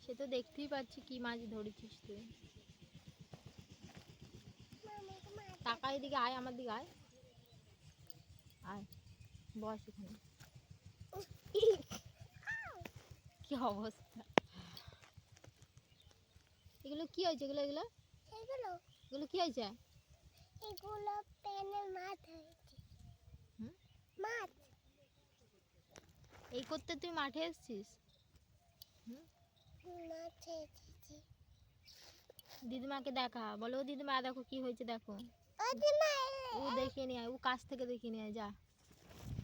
সে তো দেখতেই পাচ্ছি কি মাছ ধরেছিস তুই। টাকা এদিকে আয়, আমার দিকে আয়, আয় বস এখানে। কি অবস্থা, এগুলো কি হয়েছে? এগুলো এগুলো এগুলো এগুলো কি হয়েছে? এগুলো পেনের মাছ হয়েছে। মাছ এই করতে তুই মাঠে এসেছিস? মাছ এসেছে। দিদিমাকে দেখা, বলো দিদিমা দেখো কি হয়েছে, দেখো। দিদিমা ও দেখিয়ে নিয়ে আয়, ও কাছ থেকে দেখিয়ে নিয়ে আয়, যা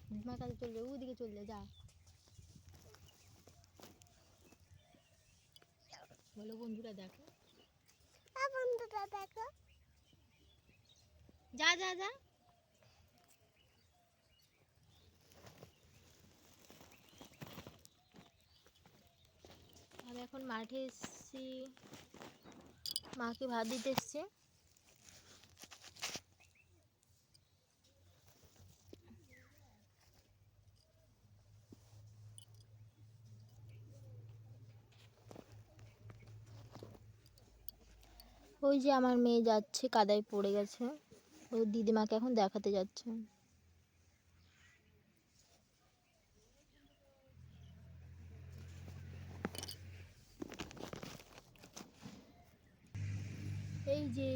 দিদিমার কাছে চলে যা, ওদিকে চলে যা, বলো বন্ধুরা দেখো। বন্ধুরা দেখো। যা যা যা। আমি এখন মাঠে এসেছি, মাকে ভাত দিতে এসছি। ওই যে আমার মেয়ে যাচ্ছে, কাদায় পড়ে গেছে, ও দিদিমাকে এখন দেখাতে যাচ্ছে। এই যে